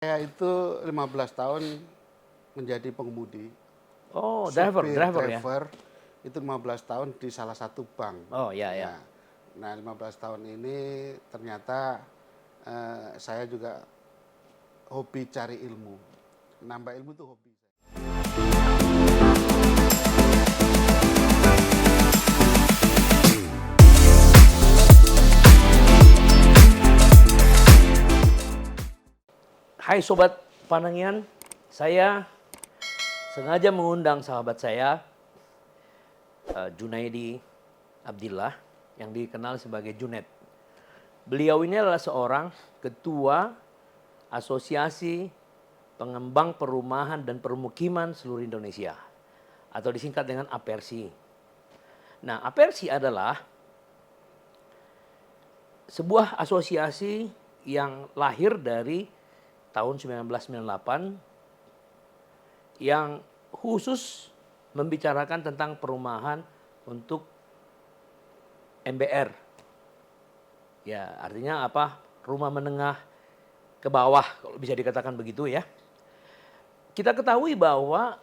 Saya itu 15 tahun menjadi pengemudi, Oh, supir driver ya? driver itu 15 tahun di salah satu bank. Oh, ya ya. Ya. Nah, 15 tahun ini ternyata saya juga hobi cari ilmu. Nambah ilmu itu hobi. Hai Sobat Panengian, saya sengaja mengundang sahabat saya, Junaidi Abdillah, yang dikenal sebagai Junet. Beliau ini adalah seorang ketua Asosiasi Pengembang Perumahan dan Permukiman seluruh Indonesia, atau disingkat dengan APERSI. Nah, APERSI adalah sebuah asosiasi yang lahir dari tahun 1998 yang khusus membicarakan tentang perumahan untuk MBR. Ya, artinya apa? Rumah menengah ke bawah, kalau bisa dikatakan begitu ya. Kita ketahui bahwa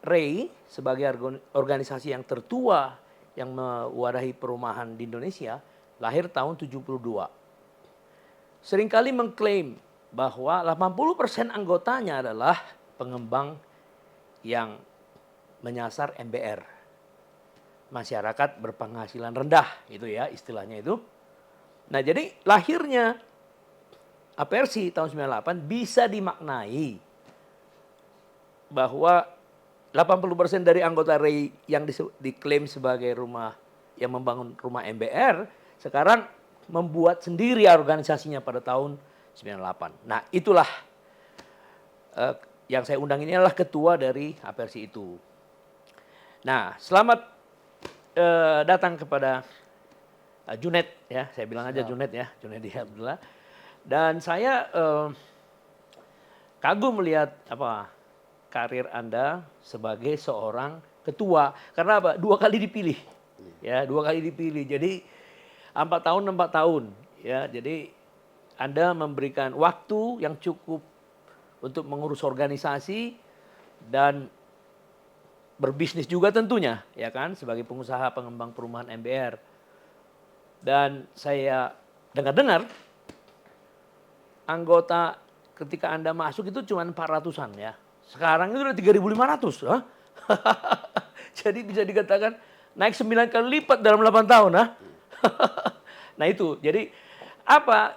REI sebagai organisasi yang tertua yang mewadahi perumahan di Indonesia lahir tahun 72. Seringkali mengklaim bahwa 80% anggotanya adalah pengembang yang menyasar MBR. Masyarakat berpenghasilan rendah, itu ya istilahnya itu. Nah, jadi lahirnya APERSI tahun 98 bisa dimaknai bahwa 80% dari anggota REI yang diklaim sebagai rumah yang membangun rumah MBR sekarang membuat sendiri organisasinya pada tahun 98. Nah, itulah yang saya undang ini adalah ketua dari APERSI itu. Nah, selamat datang kepada Junet ya, saya bilang aja Junet ya, Junaidi Abdullah. Dan saya kagum melihat karir Anda sebagai seorang ketua. Karena apa? 2 kali dipilih. Ya, 2 kali dipilih. Jadi 4 tahun. Ya, jadi Anda memberikan waktu yang cukup untuk mengurus organisasi dan berbisnis juga tentunya, ya kan, sebagai pengusaha pengembang perumahan MBR. Dan saya dengar-dengar anggota ketika Anda masuk itu cuma 400-an ya. Sekarang itu udah 3.500. Hah? Jadi bisa dikatakan naik 9 kali lipat dalam 8 tahun. Hah? Nah itu, jadi apa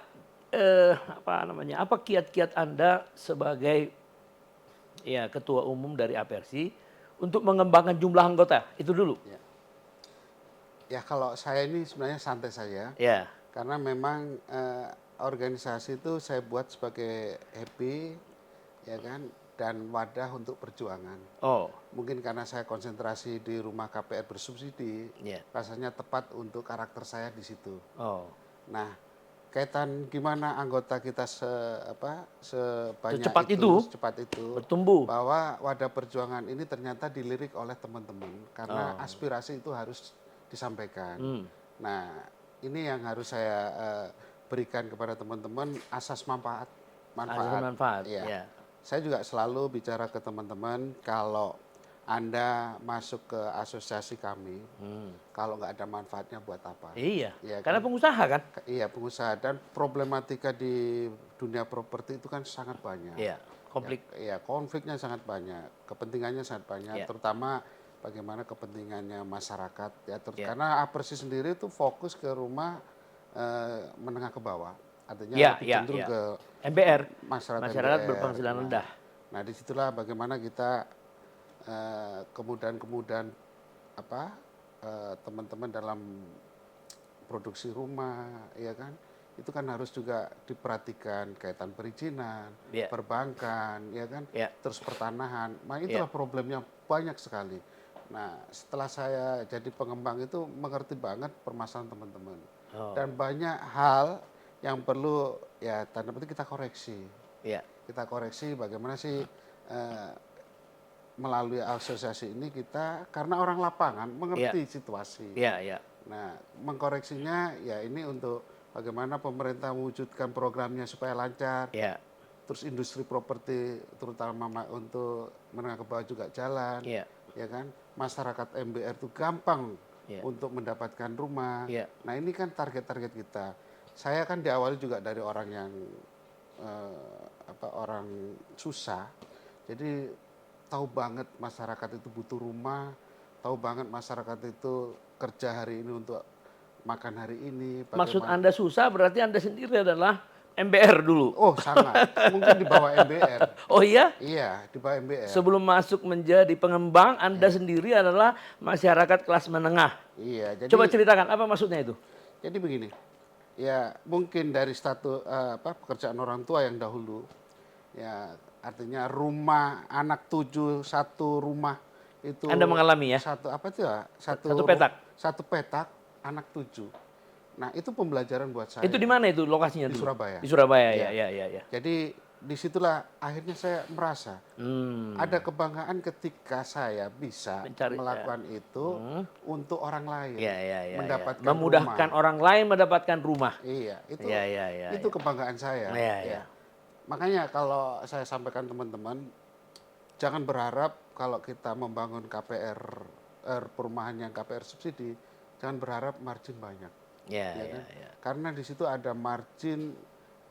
apa kiat-kiat Anda sebagai ya ketua umum dari APERSI untuk mengembangkan jumlah anggota? Itu dulu. Ya. Ya, kalau saya ini sebenarnya santai saja. Ya. Karena memang organisasi itu saya buat sebagai happy, ya kan, dan wadah untuk perjuangan. Oh. Mungkin karena saya konsentrasi di rumah KPR bersubsidi, Ya. rasanya tepat untuk karakter saya di situ. Oh. Nah, kaitan gimana anggota kita sebanyak Secepat secepat itu, bertumbuh. bahwa wadah perjuangan ini ternyata dilirik oleh teman-teman karena Oh. aspirasi itu harus disampaikan. Hmm. Nah, ini yang harus saya berikan kepada teman-teman asas manfaat. Asas manfaat. Ya. Ya. Saya juga selalu bicara ke teman-teman kalau Anda masuk ke asosiasi kami, kalau nggak ada manfaatnya buat apa? Iya. Ya Karena kan? pengusaha kan? Iya, pengusaha, dan problematika di dunia properti itu kan sangat banyak. Iya. Konflik. Ya, konfliknya sangat banyak, kepentingannya sangat banyak, Ya. terutama bagaimana kepentingannya masyarakat ya. Ya. Karena APERSI sendiri itu fokus ke rumah menengah ke bawah, artinya Ya, lebih ya, cenderung ya. ke MBR. masyarakat Masyarakat MBR. berpenghasilan rendah. Nah, disitulah bagaimana kita kemudahan teman-teman dalam produksi rumah, ya kan, itu kan harus juga diperhatikan kaitan perizinan, Ya. perbankan, ya kan, Ya. terus pertanahan. Nah, itulah problemnya banyak sekali. Nah, setelah saya jadi pengembang itu mengerti banget permasalahan teman-teman. Oh. Dan banyak hal yang perlu ya tanda petik kita koreksi. Ya. Kita koreksi bagaimana sih melalui asosiasi ini kita, karena orang lapangan mengerti situasi. Ya, ya. Nah, mengkoreksinya ya ini untuk bagaimana pemerintah mewujudkan programnya supaya lancar. Ya. terus industri properti terutama untuk menengah ke bawah juga jalan, Iya. ya kan? Masyarakat MBR itu gampang Iya. untuk mendapatkan rumah. Iya. Nah ini kan target-target kita. Saya kan diawali juga dari orang yang orang susah, jadi tahu banget masyarakat itu butuh rumah, tahu banget masyarakat itu kerja hari ini untuk makan hari ini. Maksud Bagaimana? Anda susah berarti Anda sendiri adalah MBR dulu. Oh sangat, mungkin di bawah MBR. Oh iya? Iya, di bawah MBR. Sebelum masuk menjadi pengembang, Anda sendiri adalah masyarakat kelas menengah. Iya, jadi Coba ceritakan apa maksudnya itu? jadi begini. Ya, mungkin dari status pekerjaan orang tua yang dahulu. Ya, artinya rumah anak 7 satu rumah itu Anda mengalami ya? satu apa itu ya? Satu petak. Satu petak anak 7. Nah, itu pembelajaran buat saya. Itu di mana itu lokasinya Di dulu? Surabaya. Di Surabaya Iya. ya. Jadi disitulah akhirnya saya merasa ada kebanggaan ketika saya bisa Mencari, melakukan itu untuk orang lain, Ya. mendapatkan Memudahkan rumah. orang lain mendapatkan rumah. Iya, itu Ya. itu kebanggaan saya. Ya. Makanya kalau saya sampaikan teman-teman, jangan berharap kalau kita membangun KPR perumahan yang KPR subsidi, jangan berharap margin banyak. Ya. Karena di situ ada margin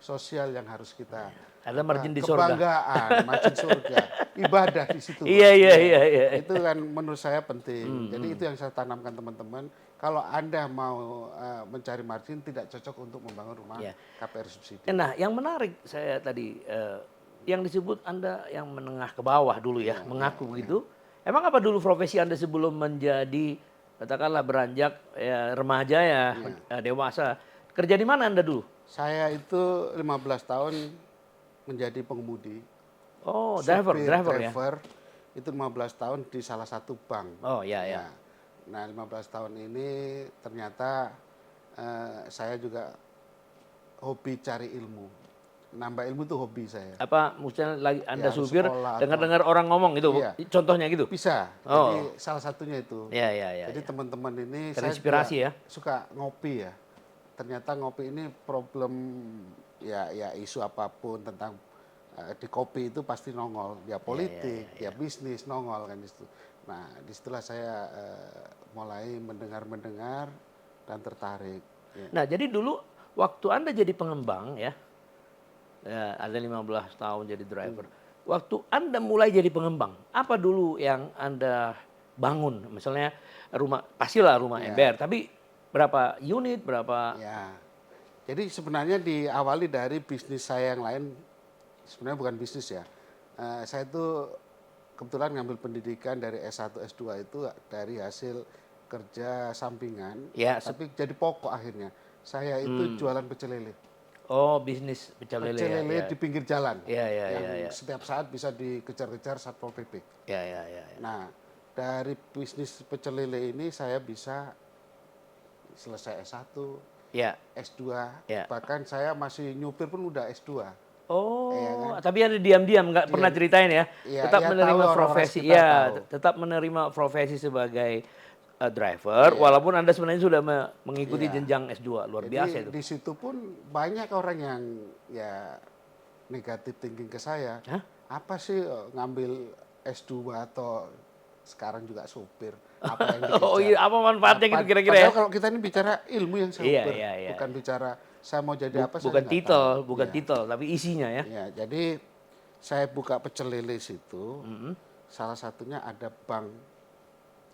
sosial yang harus kita Ada margin di surga. kebanggaan, margin surga, ibadah di situ. Iya. Itu kan menurut saya penting. Jadi itu yang saya tanamkan teman-teman. Kalau Anda mau mencari margin tidak cocok untuk membangun rumah KPR subsidi. Nah, yang menarik saya tadi yang disebut Anda yang menengah ke bawah dulu ya, mengaku begitu. Emang apa dulu profesi Anda sebelum menjadi katakanlah beranjak ya, remaja ya, dewasa? Kerja di mana Anda dulu? Saya itu 15 tahun menjadi pengemudi. Oh, Supir, driver ya. Itu 15 tahun di salah satu bank. Oh, ya. Nah, 15 tahun ini ternyata saya juga hobi cari ilmu. Nambah ilmu itu hobi saya. Apa misalnya lagi Anda Ya, supir sekolah dengar-dengar orang ngomong gitu, Iya. contohnya gitu? Bisa. Oh. Jadi salah satunya itu. Ya. Jadi teman-teman ini Terinspirasi saya ya? juga suka ngopi ya. Ternyata ngopi ini problem ya isu apapun tentang di kopi itu pasti nongol. Ya politik, ya bisnis nongol kan di situ. Nah, disitulah saya mulai mendengar dan tertarik. Ya. Nah, jadi dulu waktu Anda jadi pengembang ya ada 15 tahun jadi driver. Waktu Anda mulai jadi pengembang, apa dulu yang Anda bangun? Misalnya rumah, pastilah rumah ember, tapi berapa unit, berapa? Ya. Jadi sebenarnya diawali dari bisnis saya yang lain, sebenarnya bukan bisnis ya. Saya itu kebetulan ngambil pendidikan dari S1, S2 itu dari hasil kerja sampingan, tapi jadi pokok akhirnya. Saya itu jualan pecel lele. Oh, bisnis pecel lele. Pecel lele di pinggir jalan. Yang setiap saat bisa dikejar-kejar Satpol PP. Ya. Nah, dari bisnis pecel lele ini saya bisa selesai S1, S2, bahkan saya masih nyupir pun udah S2. Oh, kan? tapi ada diam-diam nggak pernah ceritain ya? Tetap menerima profesi, tetap menerima profesi sebagai driver, walaupun Anda sebenarnya sudah mengikuti jenjang S2, luar biasa itu. Di situ pun banyak orang yang ya negatif thinking ke saya. Apa sih ngambil S2 atau sekarang juga supir? Apa yang dikejar? Oh iya, apa manfaatnya gitu kira-kira ya? Padahal kalau kita ini bicara ilmu yang saya bukan bicara saya mau jadi apa. Bukan titel, tapi isinya ya. Ya, jadi saya buka pecel lele situ, salah satunya ada bank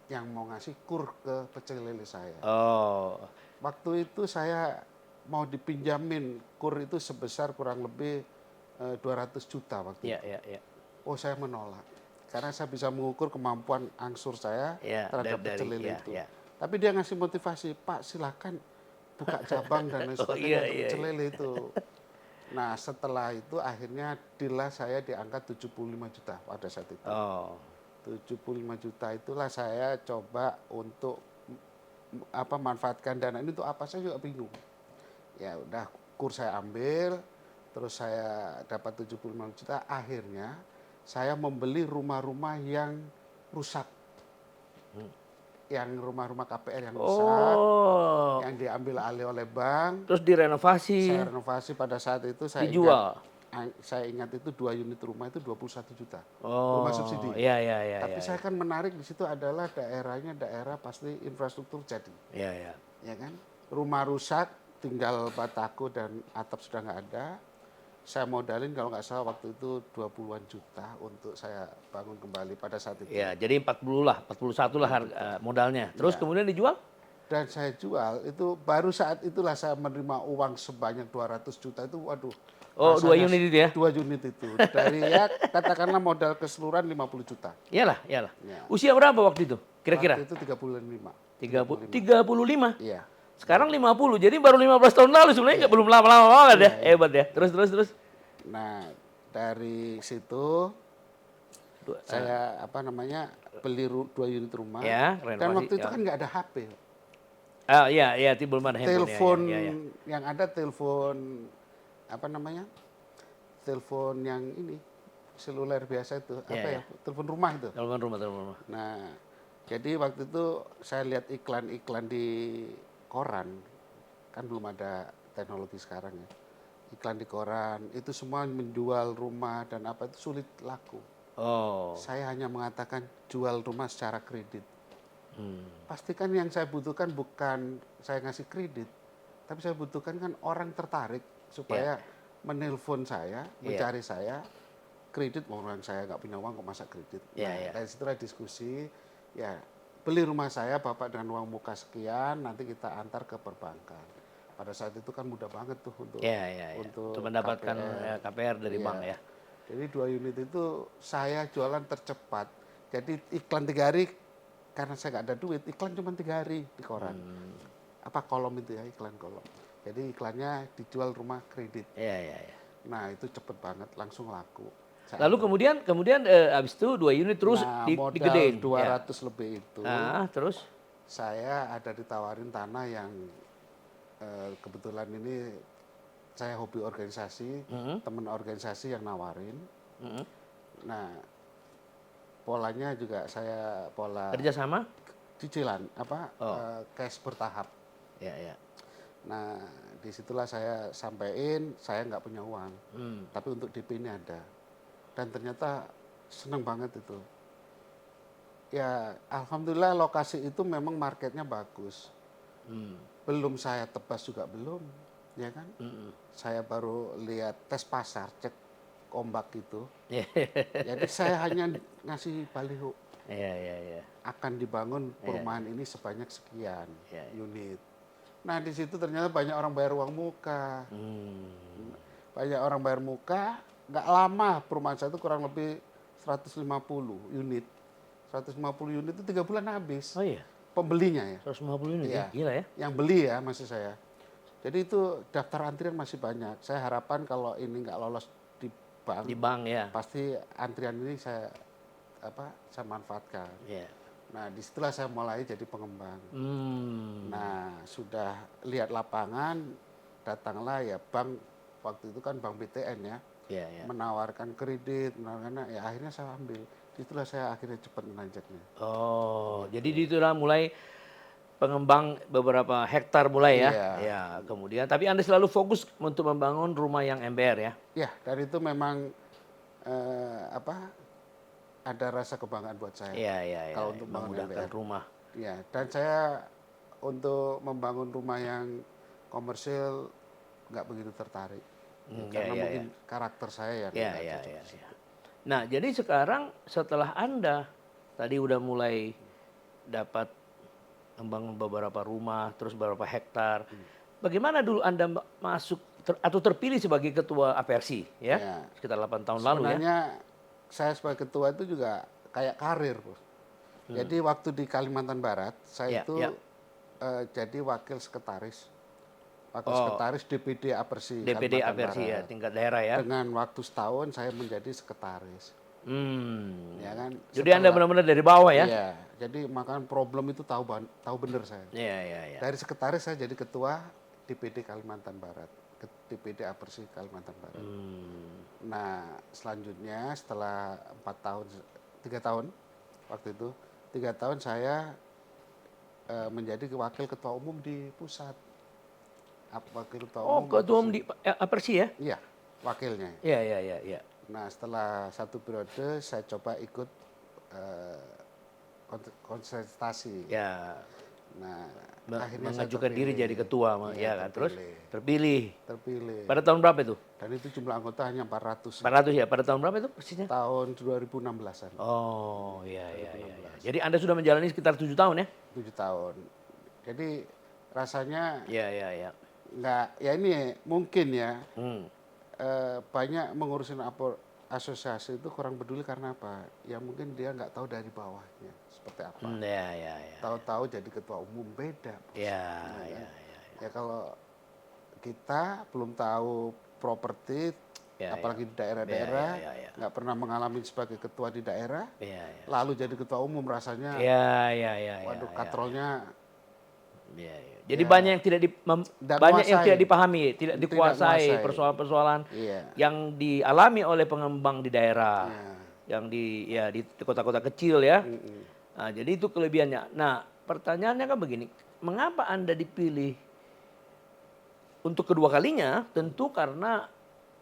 yang mau ngasih kur ke pecel lele saya. Oh. Waktu itu saya mau dipinjamin kur itu sebesar kurang lebih 200 juta waktu itu. Iya. Oh, saya menolak. Karena saya bisa mengukur kemampuan angsur saya terhadap pecel lele itu. Tapi dia ngasih motivasi, Pak silakan buka cabang dan lain sebagainya untuk pecel lele itu. Nah, setelah itu akhirnya deal saya diangkat 75 juta pada saat itu. 75 juta itulah saya coba untuk manfaatkan dana ini untuk apa, saya juga bingung. Ya udah, kur saya ambil, terus saya dapat 75 juta, akhirnya saya membeli rumah-rumah yang rusak. Yang rumah-rumah KPR yang rusak, yang diambil alih oleh bank. Terus direnovasi. Saya renovasi pada saat itu, saya dijual. saya ingat itu 2 unit rumah itu 21 juta. Oh, Rumah subsidi. iya, iya, iya. Tapi iya, saya kan menarik di situ adalah daerahnya daerah pasti infrastruktur jadi. Iya, iya. Ya kan? Rumah rusak, tinggal batako dan atap sudah nggak ada. Saya modalin kalau nggak salah waktu itu 20-an juta untuk saya bangun kembali pada saat itu. Iya, jadi 40 lah, 41 lah modalnya. Terus Iya. kemudian dijual? Dan saya jual itu baru saat itulah saya menerima uang sebanyak 200 juta itu, waduh. Oh, 2 rasanya unit itu ya? 2 unit itu. Dari ya katakanlah modal keseluruhan 50 juta. Iyalah, iyalah. Ya. Usia berapa waktu itu? Kira-kira? Waktu itu 35. 35. Iya. Sekarang 50. Jadi baru 15 tahun lalu sebenarnya belum lama-lama banget ya. Hebat ya. Terus. Nah, dari situ saya beli 2 unit rumah. Ya, Dan renovasi, waktu itu ya. kan nggak ada HP. Ah, iya, belum ada handphone. Telepon Ya. yang ada telepon telepon yang ini seluler biasa itu telepon rumah itu. Telepon rumah. Nah, jadi waktu itu saya lihat iklan-iklan di koran, kan belum ada teknologi sekarang ya. Iklan di koran itu semua menjual rumah dan apa itu sulit laku. Oh. Saya hanya mengatakan jual rumah secara kredit. Pastikan yang saya butuhkan bukan saya ngasih kredit, tapi saya butuhkan kan orang tertarik supaya menelpon saya, mencari saya, kredit, orang saya nggak punya uang kok masa kredit. Dari situlah diskusi, ya beli rumah saya Bapak dengan uang muka sekian, nanti kita antar ke perbankan. Pada saat itu kan mudah banget tuh untuk mendapatkan KPR dari bank ya. Jadi 2 unit itu saya jualan tercepat. Jadi iklan 3 hari karena saya nggak ada duit, iklan cuma 3 hari di koran. Kolom itu ya, iklan kolom. Jadi iklannya dijual rumah kredit. Iya. Nah itu cepet banget, langsung laku. Lalu kemudian habis itu 2 unit terus digedein. Modal 200 lebih itu. Terus? Saya ada ditawarin tanah yang kebetulan ini saya hobi organisasi, teman organisasi yang nawarin. Nah, polanya juga saya pola kerjasama, cicilan cash bertahap. Ya. Nah, disitulah saya sampein saya nggak punya uang, tapi untuk DP ini ada. Dan ternyata seneng banget itu. Ya, alhamdulillah lokasi itu memang marketnya bagus. Belum saya tebas juga belum, ya kan? Saya baru lihat tes pasar, cek ombak gitu. Jadi saya hanya ngasih baliho. Iya. Akan dibangun perumahan ini sebanyak sekian unit. Nah di situ ternyata banyak orang bayar uang muka. Banyak orang bayar muka, nggak lama perumahan saya itu kurang lebih 150 unit. 150 unit itu 3 bulan habis. Oh iya? Pembelinya ya. 150 unit ya? Gila ya? Yang beli ya maksud saya. Jadi itu daftar antrian masih banyak. Saya harapan kalau ini nggak lolos di bank ya, pasti antrian ini saya manfaatkan. Nah disitulah saya mulai jadi pengembang. Nah sudah lihat lapangan, datanglah ya bank, waktu itu kan bank BTN ya, menawarkan kredit, ya akhirnya saya ambil. Disitulah saya akhirnya cepat menanjaknya. Oh, jadi disitulah mulai pengembang beberapa hektar mulai ya. Ya, kemudian tapi Anda selalu fokus untuk membangun rumah yang MBR ya. Ya, dari itu memang ada rasa kebanggaan buat saya. Iya. Kalau untuk memudahkan rumah. Ya, dan saya untuk membangun rumah yang komersil nggak begitu tertarik. Karena mungkin karakter saya yang Iya. Nah, jadi sekarang setelah Anda tadi udah mulai dapat membangun beberapa rumah, terus beberapa hektar. Bagaimana dulu Anda masuk atau terpilih sebagai ketua APRC ya? Sekitar 8 tahun lalu ya. Sebenarnya saya sebagai ketua itu juga kayak karir, Bos. Jadi waktu di Kalimantan Barat, saya itu jadi wakil sekretaris. Sekretaris DPD APRC DPD APRC ya, tingkat daerah ya. Dengan waktu setahun saya menjadi sekretaris. Ya kan? Jadi Anda benar-benar dari bawah ya? Iya. Jadi makanya problem itu tahu benar saya. Iya. Dari sekretaris saya jadi ketua DPD Kalimantan Barat, DPD APRC Kalimantan Barat. Nah selanjutnya setelah 3 tahun waktu itu, 3 tahun saya menjadi wakil ketua umum di pusat. Ketua umum di APRC ya? Iya. wakilnya. Iya, iya, iya, iya. Nah, setelah 1 periode saya coba ikut konsultasi. Ya, Nah, akhirnya saya mengajukan diri jadi ketua, ya kan. Terus terpilih. Pada tahun berapa itu? Dan itu jumlah anggota hanya 400. 400 ya. Pada tahun berapa itu persisnya? Tahun 2016-an. Oh, iya, iya, iya. Jadi Anda sudah menjalani sekitar 7 tahun ya? 7 tahun. Jadi rasanya Iya, iya, iya. nggak, ya ini mungkin ya, banyak mengurusin asosiasi itu kurang peduli karena apa? Ya mungkin dia nggak tahu dari bawahnya seperti apa. Iya, iya, iya. Tahu-tahu jadi ketua umum beda. Iya, Nah, iya, kan? iya. Ya kalau kita belum tahu properti, Ya, apalagi di ya, daerah-daerah, ya, ya. nggak pernah mengalami sebagai ketua di daerah, Iya, iya. lalu jadi ketua umum rasanya, Iya, iya, iya. waduh ya, katrolnya. Iya, iya. Jadi Ya, banyak yang banyak yang tidak dipahami, tidak dikuasai menguasai. persoalan-persoalan Iya. yang dialami oleh pengembang di daerah, yang di kota-kota kecil ya. Nah, jadi itu kelebihannya. Nah, pertanyaannya kan begini, mengapa Anda dipilih untuk kedua kalinya? Tentu karena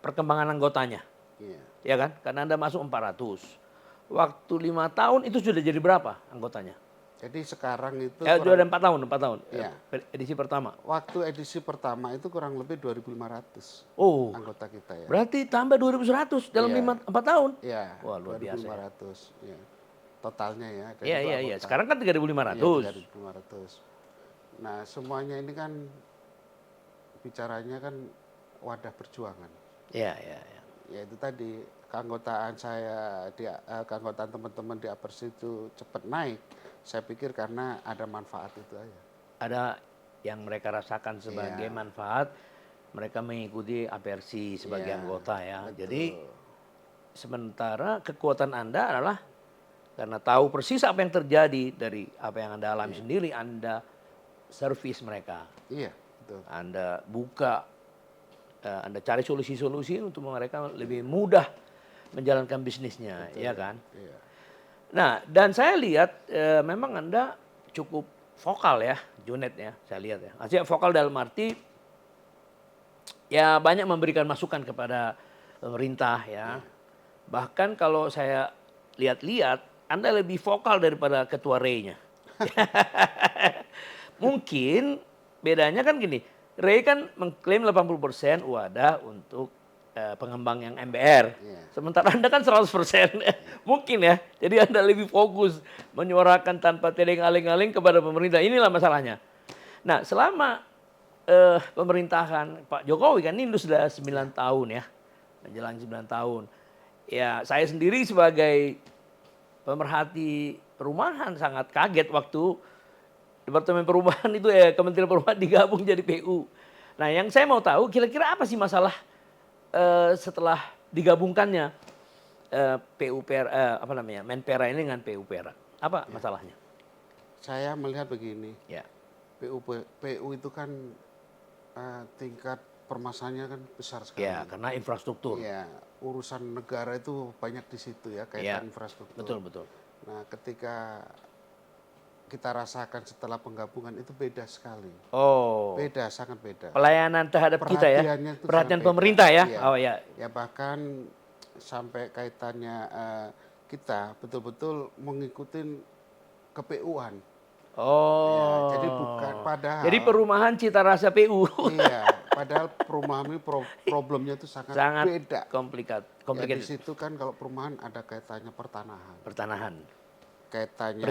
perkembangan anggotanya, Iya. ya kan? Karena Anda masuk 400. Waktu 5 tahun itu sudah jadi berapa anggotanya? Jadi sekarang itu Sudah ada 4 tahun, 4 tahun. Iya. Edisi pertama. Waktu edisi pertama itu kurang lebih 2.500 Oh, anggota kita ya. berarti tambah 2.100 dalam Iya. 4 tahun? Iya. Wah, luar biasa. 2.500 ya. Totalnya ya. Dan Iya, itu iya, iya. anggota. Sekarang kan 3.500. Iya, 3.500. Nah, semuanya ini kan bicaranya kan wadah perjuangan. Iya, iya, iya. Ya itu tadi, keanggotaan saya keanggotaan teman-teman di Apers itu cepat naik. Saya pikir karena ada manfaat itu aja. Ada yang mereka rasakan sebagai manfaat, mereka mengikuti Apersi sebagai anggota ya. Betul. Jadi sementara kekuatan Anda adalah karena tahu persis apa yang terjadi dari apa yang Anda alami sendiri, Anda servis mereka. Iya, betul. Anda buka, Anda cari solusi-solusi untuk mereka lebih mudah menjalankan bisnisnya, ya kan? Iya. Nah, dan saya lihat memang Anda cukup vokal ya, Junet ya, saya lihat ya. Artinya vokal dalam arti ya banyak memberikan masukan kepada pemerintah ya. Bahkan kalau saya lihat-lihat, Anda lebih vokal daripada ketua REI-nya. Mungkin bedanya kan gini, REI kan mengklaim 80% wadah untuk pengembang yang MBR. Sementara Anda kan 100%. Mungkin ya. Jadi Anda lebih fokus menyuarakan tanpa tedeng-aling-aling kepada pemerintah. Inilah masalahnya. Nah, selama pemerintahan Pak Jokowi kan ini sudah 9 tahun ya. Menjelang 9 tahun. Ya, saya sendiri sebagai pemerhati perumahan sangat kaget waktu Departemen Perumahan itu Kementerian Perumahan digabung jadi PU. Nah, yang saya mau tahu kira-kira apa sih masalah setelah digabungkannya PUPR Menpera ini dengan PUPR. Apa masalahnya? Saya melihat begini. Ya. PU itu kan tingkat permasalahannya kan besar sekali. Ya, karena infrastruktur. Ya, urusan negara itu banyak di situ ya, kaitan infrastruktur. Betul, betul. Nah, ketika kita rasakan setelah penggabungan itu beda sekali. Oh. Beda, sangat beda. Pelayanan terhadap kita ya. Perhatian pemerintah ya. Iya. Oh ya. Ya bahkan sampai kaitannya kita betul-betul mengikuti KPU-an. Oh. Ya, jadi bukan padahal. Jadi perumahan cita rasa PU. Iya, padahal perumahan ini problemnya itu sangat beda. Komplikat. Ya, di situ kan kalau perumahan ada kaitannya pertanahan. Kaitannya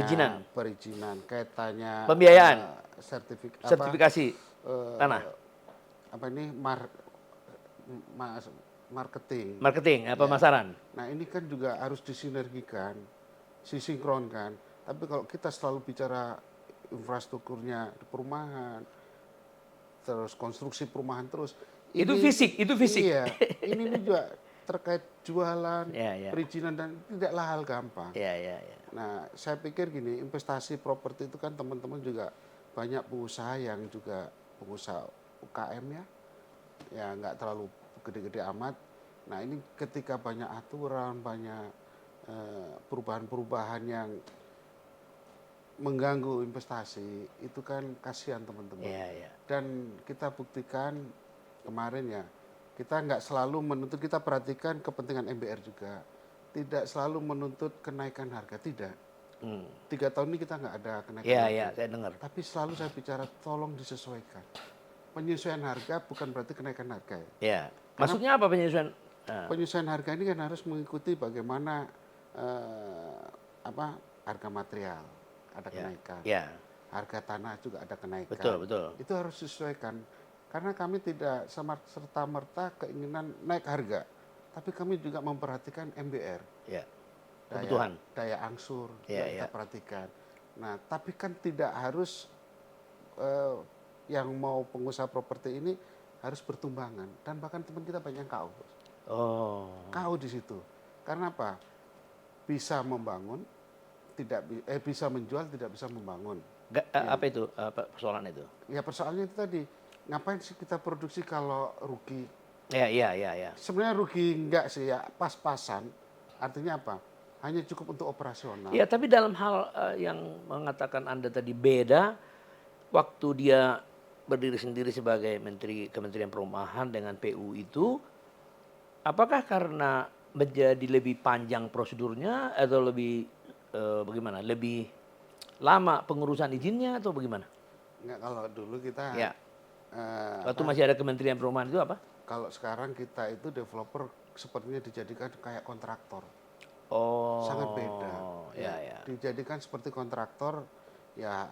perizinan, kaitannya pembiayaan, sertifikasi tanah. Apa ini marketing, pemasaran. Nah, ini kan juga harus disinergikan, disinkronkan. Tapi kalau kita selalu bicara infrastrukturnya di perumahan, terus konstruksi perumahan terus. Itu fisik. Iya, ini juga terkait jualan, perizinan dan tidaklah hal gampang. Iya. Nah, saya pikir gini, investasi properti itu kan teman-teman juga banyak pengusaha yang juga pengusaha UKM ya nggak terlalu gede-gede amat. Nah, ini ketika banyak aturan, banyak perubahan-perubahan yang mengganggu investasi, itu kan kasihan teman-teman. Iya. Dan kita buktikan kemarin ya, Kita nggak selalu menuntut, kita perhatikan kepentingan MBR juga. Tidak selalu menuntut kenaikan harga, tidak. 3 tahun ini kita nggak ada kenaikan harga. Iya, saya dengar. Tapi selalu saya bicara tolong disesuaikan. Penyesuaian harga bukan berarti kenaikan harga. Ya. Maksudnya apa penyesuaian? Penyesuaian harga ini kan harus mengikuti bagaimana harga material ada kenaikan. Ya. Harga tanah juga ada kenaikan. Betul. Itu harus disesuaikan. Karena kami tidak serta-merta keinginan naik harga. Tapi kami juga memperhatikan MBR. Ya. Kebutuhan. Daya angsur kita perhatikan. Nah, tapi kan tidak harus yang mau pengusaha properti ini harus bertumbangan. Dan bahkan teman kita banyak yang KO. KO di situ. Karena apa? Bisa membangun, bisa menjual, tidak bisa membangun. Apa itu persoalan itu? Ya persoalannya itu tadi, ngapain sih kita produksi kalau rugi? Iya. Sebenarnya rugi enggak sih ya, pas-pasan. Artinya apa? Hanya cukup untuk operasional. Ya, tapi dalam hal yang mengatakan Anda tadi beda, waktu dia berdiri sendiri sebagai Menteri Kementerian Perumahan dengan PU itu, apakah karena menjadi lebih panjang prosedurnya atau lebih bagaimana? Lebih lama pengurusan izinnya atau bagaimana? Enggak, kalau dulu kita waktu masih ada Kementerian Perumahan itu apa? Kalau sekarang kita itu developer sepertinya dijadikan kayak kontraktor. Sangat beda. Ya. Dijadikan seperti kontraktor, ya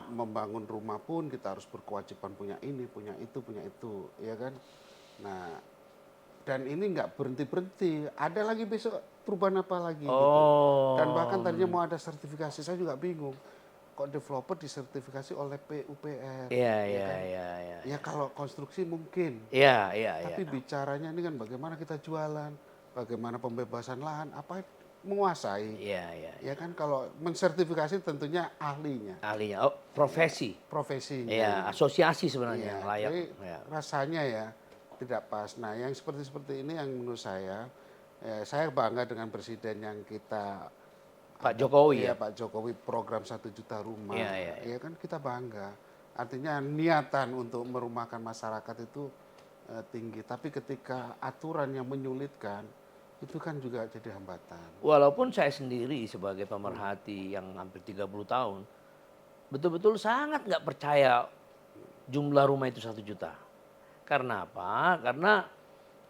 membangun rumah pun kita harus berkewajiban punya ini, punya itu, ya kan? Nah, dan ini nggak berhenti. Ada lagi besok perubahan apa lagi gitu. Dan bahkan tadinya mau ada sertifikasi, saya juga bingung. Kok developer disertifikasi oleh PUPR? Iya. Ya kalau konstruksi mungkin. Iya. Tapi bicaranya ini kan bagaimana kita jualan, bagaimana pembebasan lahan, apa menguasai. Iya. Ya kan kalau mensertifikasi tentunya ahlinya. Profesinya. Iya, asosiasi sebenarnya yang layak. Jadi rasanya ya tidak pas. Nah, yang seperti ini yang menurut saya bangga dengan presiden yang kita Pak Jokowi ya. Pak Jokowi program 1 juta rumah. Iya. Ya kan kita bangga. Artinya niatan untuk merumahkan masyarakat itu tinggi. Tapi ketika aturan yang menyulitkan, itu kan juga jadi hambatan. Walaupun saya sendiri sebagai pemerhati yang hampir 30 tahun, betul-betul sangat nggak percaya jumlah rumah itu 1 juta. Karena apa? Karena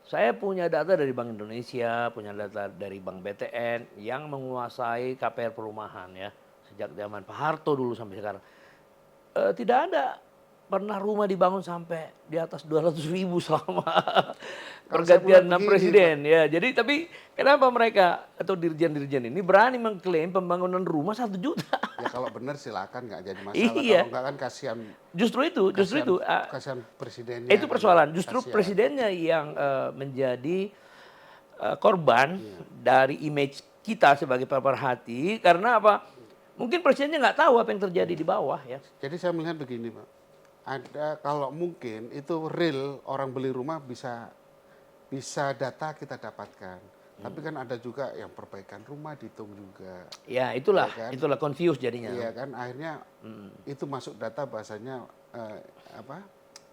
saya punya data dari Bank Indonesia, punya data dari Bank BTN yang menguasai KPR perumahan ya. Sejak zaman Pak Harto dulu sampai sekarang. Tidak ada pernah rumah dibangun sampai di atas 200.000 selama pergantian 6 presiden. Ya, jadi tapi kenapa mereka atau dirjen-dirjen ini berani mengklaim pembangunan rumah 1 juta? Ya kalau benar silakan, nggak jadi masalah. Iya. Kalau nggak kan kasihan. Justru itu. Kasihan presidennya. Itu persoalan. Justru presidennya yang menjadi korban dari image kita sebagai pemerhati. Karena apa? Mungkin presidennya nggak tahu apa yang terjadi di bawah ya. Jadi saya melihat begini Pak. Ada kalau mungkin itu real orang beli rumah bisa data kita dapatkan. Tapi kan ada juga yang perbaikan rumah dihitung juga. Ya itulah, ya kan? Itulah confused jadinya. Iya kan, akhirnya itu masuk data bahasanya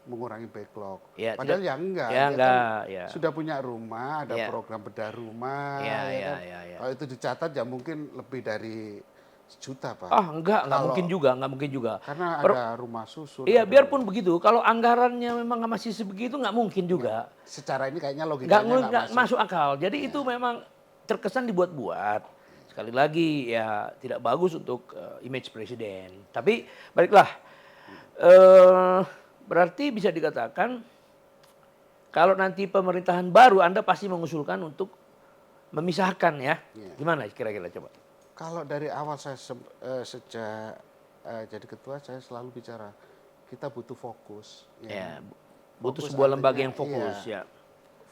mengurangi backlog. Ya, padahal ya enggak. Ya enggak. Kan ya. Sudah punya rumah, ada program bedah rumah. Kan? Kalau itu dicatat ya mungkin lebih dari 1 juta Pak. Enggak mungkin juga. Karena ada rumah susun. Iya, biarpun begitu, kalau anggarannya memang masih sebegitu nggak mungkin juga. Ya, secara ini kayaknya logikanya nggak masuk akal. Jadi itu memang terkesan dibuat-buat. Sekali lagi ya tidak bagus untuk image presiden. Tapi baiklah, berarti bisa dikatakan kalau nanti pemerintahan baru Anda pasti mengusulkan untuk memisahkan ya. Gimana kira-kira coba? Kalau dari awal saya sejak jadi ketua saya selalu bicara kita butuh fokus. Ya, butuh sebuah lembaga yang fokus ya.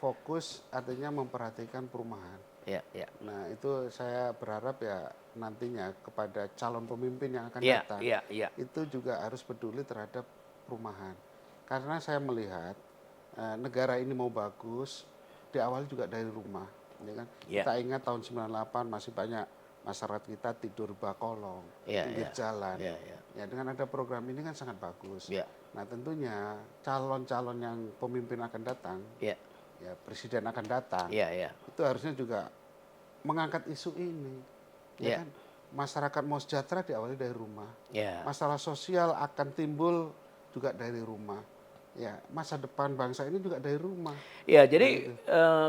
Fokus artinya memperhatikan perumahan. Ya. Nah itu saya berharap ya nantinya kepada calon pemimpin yang akan datang itu juga harus peduli terhadap perumahan. Karena saya melihat negara ini mau bagus di awal juga dari rumah. Ya kan? Kita ingat tahun 98 masih banyak masyarakat kita tidur bak kolong, pinggir jalan. Ya dengan ada program ini kan sangat bagus. Nah tentunya calon-calon yang pemimpin akan datang, ya presiden akan datang, itu harusnya juga mengangkat isu ini, ya kan? Masyarakat mau sejahtera diawali dari rumah, masalah sosial akan timbul juga dari rumah, ya masa depan bangsa ini juga dari rumah. Ya jadi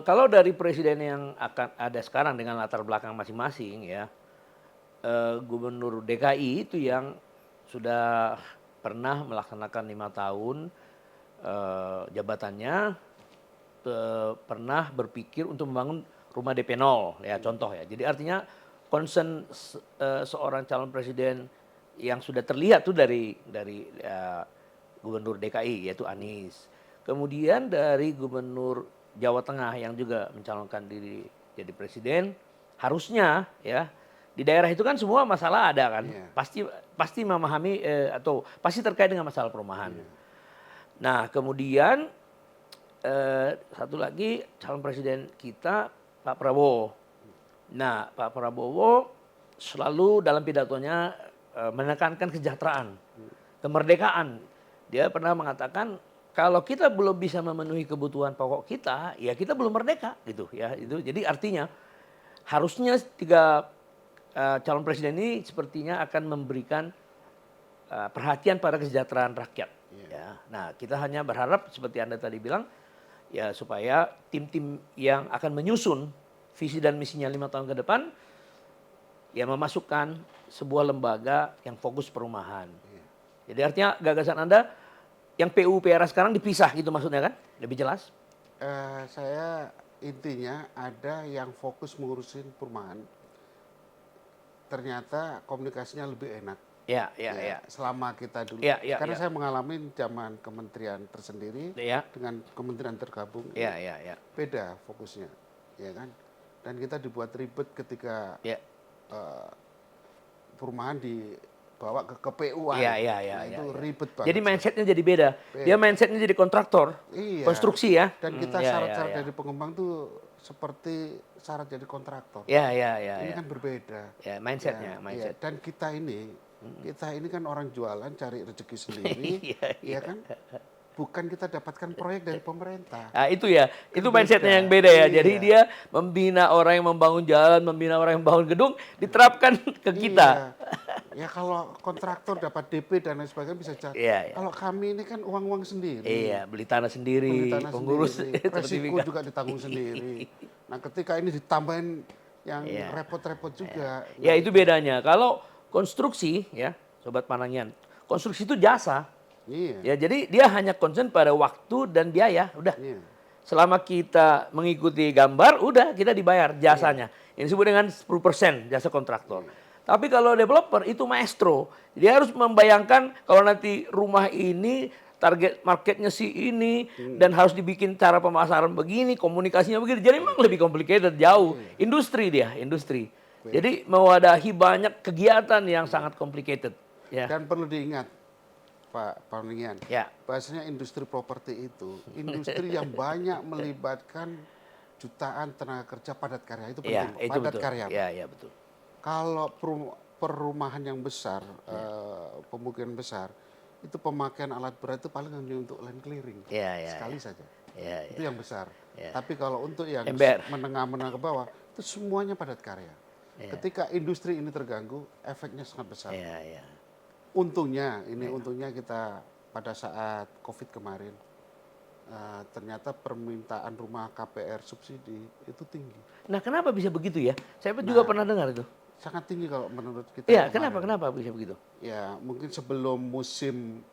kalau dari presiden yang akan ada sekarang dengan latar belakang masing-masing ya, Gubernur DKI itu yang sudah pernah melaksanakan 5 tahun jabatannya, pernah berpikir untuk membangun rumah DP 0 ya contoh ya. Jadi artinya concern seorang calon presiden yang sudah terlihat tuh dari Gubernur DKI yaitu Anies. Kemudian dari Gubernur Jawa Tengah yang juga mencalonkan diri jadi presiden, harusnya ya di daerah itu kan semua masalah ada kan, pasti memahami atau pasti terkait dengan masalah perumahan. Nah kemudian satu lagi calon presiden kita Pak Prabowo. Nah Pak Prabowo selalu dalam pidatonya menekankan kesejahteraan, kemerdekaan. Dia pernah mengatakan kalau kita belum bisa memenuhi kebutuhan pokok kita, ya kita belum merdeka gitu ya. Itu jadi artinya harusnya 3 calon presiden ini sepertinya akan memberikan perhatian pada kesejahteraan rakyat. Ya. Nah kita hanya berharap seperti Anda tadi bilang ya supaya tim-tim yang akan menyusun visi dan misinya 5 tahun ke depan ya memasukkan sebuah lembaga yang fokus perumahan. Jadi artinya gagasan Anda yang PUPR sekarang dipisah gitu maksudnya kan? Lebih jelas? Saya intinya ada yang fokus mengurusin perumahan. Ternyata komunikasinya lebih enak. Ya. Selama kita dulu. Karena saya mengalami zaman kementerian tersendiri dengan kementerian tergabung. Beda fokusnya, ya kan? Dan kita dibuat ribet ketika perumahan dibawa ke KPU-an. Itu ribet banget. Jadi mindsetnya jadi beda. Dia mindsetnya jadi kontraktor, konstruksi ya. Dan kita syarat-syarat dari pengembang tuh seperti syarat jadi kontraktor. Ini kan berbeda. Mindsetnya. Dan kita ini kan orang jualan cari rezeki sendiri, ya kan? Bukan kita dapatkan proyek dari pemerintah. Nah, itu ya, itu mindsetnya yang beda ya. Jadi dia membina orang yang membangun jalan, membina orang yang membangun gedung, diterapkan ke kita. Ya kalau kontraktor dapat DP dan lain sebagainya bisa jadi. Kalau kami ini kan uang-uang sendiri. Beli tanah sendiri, pengurus resiko juga ditanggung sendiri. Nah ketika ini ditambahin yang repot-repot juga. Ya itu bedanya. Kalau konstruksi ya, Sobat Panangian, konstruksi itu jasa. Ya, jadi dia hanya concern pada waktu dan biaya, udah. Selama kita mengikuti gambar, udah kita dibayar jasanya. Ini disebut dengan 10% jasa kontraktor. Tapi kalau developer itu maestro. Dia harus membayangkan kalau nanti rumah ini target marketnya si ini dan harus dibikin cara pemasaran begini, komunikasinya begini. Jadi memang lebih complicated jauh. Industri dia, industri. Jadi mewadahi banyak kegiatan yang sangat complicated. Dan perlu diingat Pak Panangian, bahasanya industri properti itu industri yang banyak melibatkan jutaan tenaga kerja padat karya, itu penting. Padat karya. Betul. Kalau perumahan yang besar, pemukiman besar, itu pemakaian alat berat itu paling hanya untuk land clearing sekali saja. Itu yang besar. Tapi kalau untuk yang menengah-menengah ke bawah itu semuanya padat karya. Ketika industri ini terganggu, efeknya sangat besar. Untungnya kita pada saat COVID kemarin ternyata permintaan rumah KPR subsidi itu tinggi. Nah kenapa bisa begitu ya? Saya juga pernah dengar itu. Sangat tinggi kalau menurut kita. Iya, kenapa bisa begitu? Ya mungkin sebelum musim,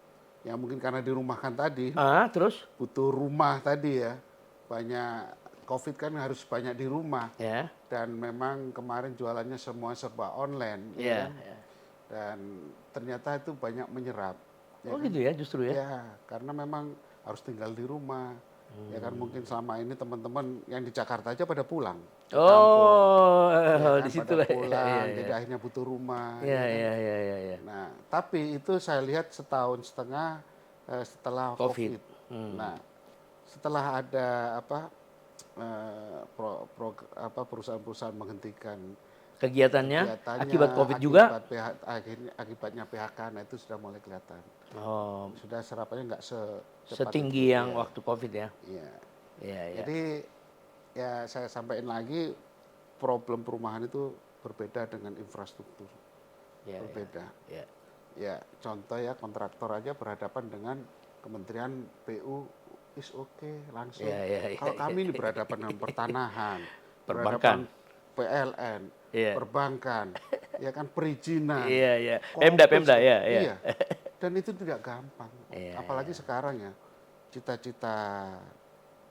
ya mungkin karena dirumahkan tadi. Terus? Butuh rumah tadi ya, banyak COVID kan harus banyak di rumah. Dan memang kemarin jualannya semua serba online. Dan ternyata itu banyak menyerap. Gitu ya justru ya? Ya, karena memang harus tinggal di rumah. Ya kan mungkin selama ini teman-teman yang di Jakarta aja pada pulang. Di situ lah. Pulang, jadi akhirnya butuh rumah. Nah, tapi itu saya lihat setahun setengah setelah COVID. Nah, setelah ada perusahaan-perusahaan menghentikan kegiatannya akibat COVID juga? Akibatnya PHK, nah itu sudah mulai kelihatan. Oh, Sudah serapannya nggak setinggi yang waktu COVID ya? Iya. Iya, iya. Jadi ya saya sampaikan lagi, problem perumahan itu berbeda dengan infrastruktur. Ya, berbeda. Ya. Ya, contoh ya, kontraktor aja berhadapan dengan Kementerian PU is langsung. Kalau kami ini berhadapan dengan pertanahan, perbankan, PLN, perbankan, ya kan, perizinan. Iya. Pemda, Iya. Dan itu tidak gampang. Apalagi sekarang ya, cita-cita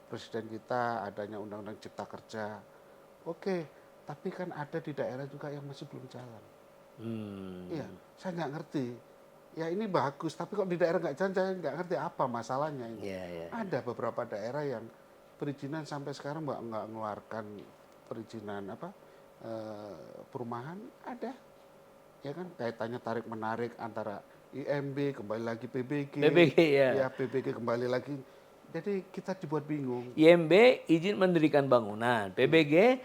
presiden kita adanya undang-undang cipta kerja. Oke, tapi kan ada di daerah juga yang masih belum jalan. Iya, saya nggak ngerti. Ya ini bagus, tapi kok di daerah nggak jalan, saya nggak ngerti apa masalahnya ini. Ada beberapa daerah yang perizinan sampai sekarang nggak mengeluarkan perizinan perumahan, ada. Ya kan, kaitannya tarik menarik antara IMB kembali lagi PBG, PBG kembali lagi. Jadi kita dibuat bingung. IMB izin mendirikan bangunan, PBG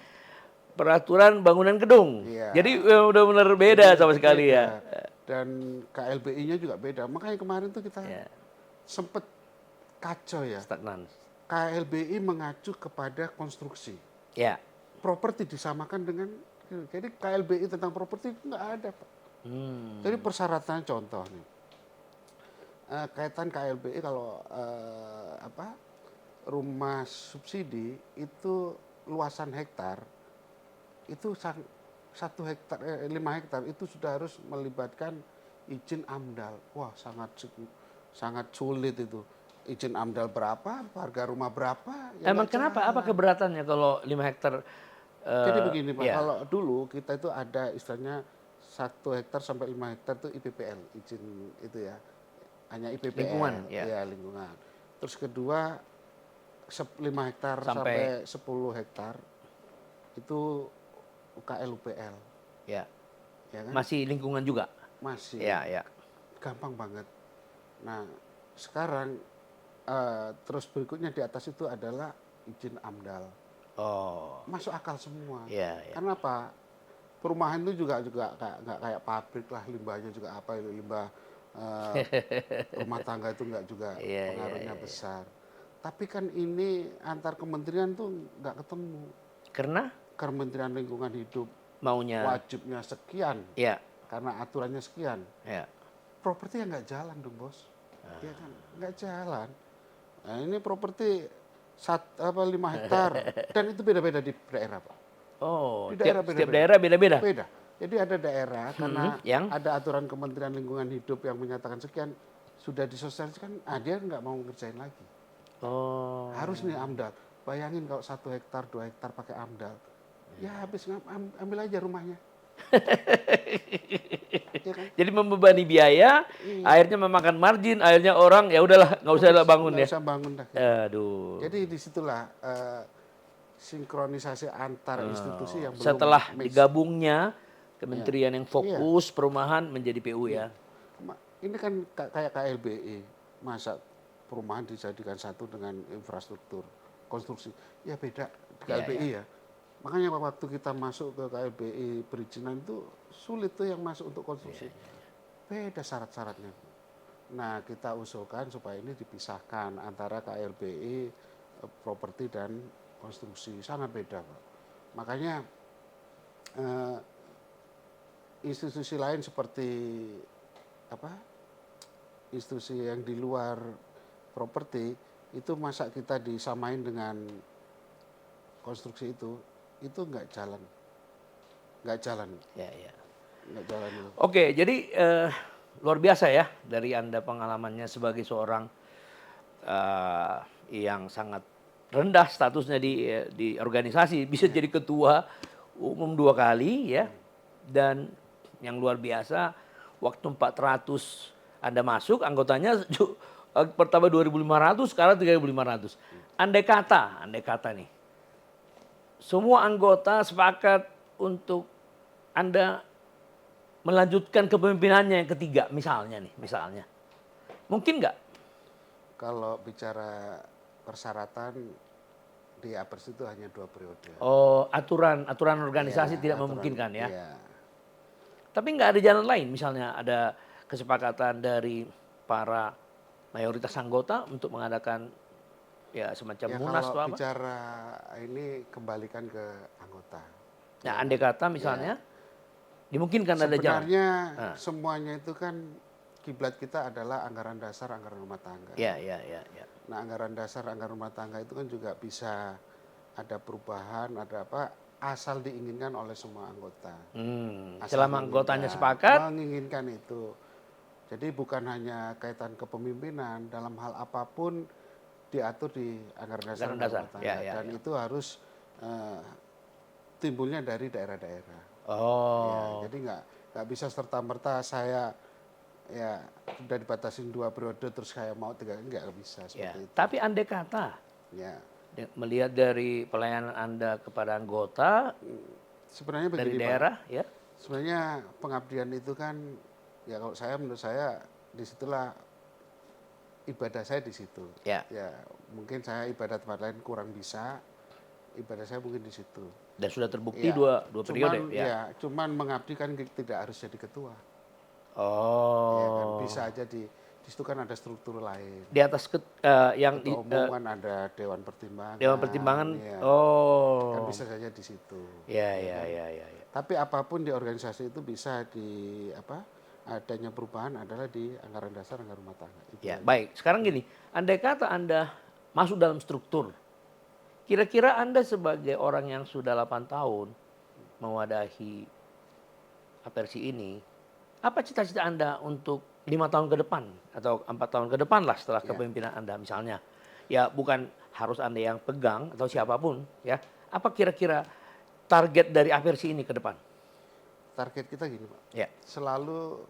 peraturan bangunan gedung. Jadi udah benar beda sama sekali ya. Dan KLBI-nya juga beda. Makanya kemarin tuh kita sempet kacau ya. Stagnan. KLBI mengacu kepada konstruksi. Ya. Properti disamakan dengan, jadi KLBI tentang properti itu nggak ada, Pak. Jadi persyaratan contoh nih, kaitan KLBI kalau rumah subsidi itu luasan hektar itu 5 hektar itu sudah harus melibatkan izin AMDAL. Wah, sangat sulit itu. Izin AMDAL berapa, harga rumah berapa. Ya emang kenapa? Apa keberatannya kalau 5 hektar? Jadi begini Pak, kalau dulu kita itu ada istilahnya 1 hektar sampai 5 hektar itu IPPL, izin itu ya. Hanya IPPL. Lingkungan, ya lingkungan. Terus kedua 5 hektar sampai 10 hektar itu UKL UPL. Ya kan? Masih lingkungan juga? Masih. Ya. Gampang banget. Nah, sekarang terus berikutnya di atas itu adalah izin AMDAL. Oh. Masuk akal semua. Ya. Karena apa? Perumahan itu juga nggak kayak pabrik lah, limbahnya juga limbah rumah tangga itu nggak juga pengaruhnya besar. Tapi kan ini antar kementerian tuh nggak ketemu. Karena? Kementerian Lingkungan Hidup maunya wajibnya sekian, karena aturannya sekian. Properti yang nggak jalan dong bos, ya kan nggak jalan. Nah ini properti 5 hektar dan itu beda-beda di daerah Pak. Oh, di daerah setiap daerah beda-beda. Beda. Jadi ada daerah karena ada aturan Kementerian Lingkungan Hidup yang menyatakan sekian sudah disosialisasikan, dia nggak mau ngerjain lagi. Oh. Harus nih AMDAL. Bayangin kalau 1 hektar, 2 hektar pakai AMDAL. Ya habis ambil aja rumahnya. Ya kan? Jadi membebani biaya, akhirnya memakan margin, akhirnya orang ya udahlah nggak usah bangun ya. Nggak usah bangun dah. Aduh. Jadi disitulah sinkronisasi antar institusi yang belum. Setelah digabungnya kementerian yang fokus perumahan menjadi PU ya. Ini kan kayak KLBI, masa perumahan dijadikan satu dengan infrastruktur konstruksi. Ya beda KLBI ya. Makanya waktu kita masuk ke KLBI perizinan itu sulit tuh yang masuk untuk konstruksi. Beda syarat-syaratnya. Nah kita usulkan supaya ini dipisahkan antara KLBI properti dan konstruksi, sangat beda Pak. Makanya institusi lain seperti institusi yang di luar properti itu masa kita disamain dengan konstruksi itu nggak jalan. Nggak jalan. Nggak jalan itu. Oke, jadi luar biasa ya dari Anda pengalamannya sebagai seorang yang sangat rendah statusnya di organisasi, bisa jadi ketua umum 2 kali ya. Dan yang luar biasa waktu 400 Anda masuk, anggotanya pertama 2.500, sekarang 3.500. Andai kata nih, semua anggota sepakat untuk Anda melanjutkan kepemimpinannya yang ketiga misalnya. Mungkin nggak? Kalau bicara persyaratan di APERS itu hanya 2 periode. Oh, aturan organisasi Ya, tidak aturan, memungkinkan ya. Ya. Tapi nggak ada jalan lain, misalnya ada kesepakatan dari para mayoritas anggota untuk mengadakan ya semacam Ya munas kalau atau apa. bicara ini kembalikan ke anggota. Nah, Ya, andai kata ya. misalnya dimungkinkan ada jalan. Sebenarnya semuanya itu kan kiblat kita adalah anggaran dasar, anggaran rumah tangga. Ya, ya, ya, ya. Nah, anggaran dasar, anggaran rumah tangga itu kan juga bisa ada perubahan, ada apa, asal diinginkan oleh semua anggota. Selama anggotanya sepakat. Menginginkan itu. Jadi bukan hanya kaitan kepemimpinan, dalam hal apapun diatur di anggaran dasar, anggaran rumah tangga. Ya, ya, dan ya. itu harus timbulnya dari daerah-daerah. Oh. Ya, jadi nggak bisa serta-merta saya ya sudah dibatasin 2 periode terus saya mau 3, nggak bisa seperti itu. Tapi andai kata melihat dari pelayanan Anda kepada anggota sebenarnya begini, dari daerah, Pak. ya. Sebenarnya pengabdian itu kan ya kalau menurut saya disitulah ibadah saya di situ. Ya mungkin saya ibadah tempat lain kurang bisa, ibadah saya mungkin di situ. Dan sudah terbukti dua periode. Cuman mengabdi kan tidak harus jadi ketua. Oh. Ya kan bisa aja di situ kan ada struktur lain. Di atas yang ketua umum kan ada dewan pertimbangan. Dewan pertimbangan. Ya. Oh. Kan bisa saja di situ. Ya. Tapi apapun di organisasi itu bisa adanya perubahan adalah di anggaran dasar, anggaran rumah tangga. Ya, baik. Sekarang gini, andai kata Anda masuk dalam struktur, kira-kira Anda sebagai orang yang sudah 8 tahun mewadahi APERSI ini, apa cita-cita Anda untuk 5 tahun ke depan atau 4 tahun ke depan lah setelah kepemimpinan Anda misalnya? Ya bukan harus Anda yang pegang atau siapapun ya. Apa kira-kira target dari APERSI ini ke depan? Target kita gini, Pak. Ya. Selalu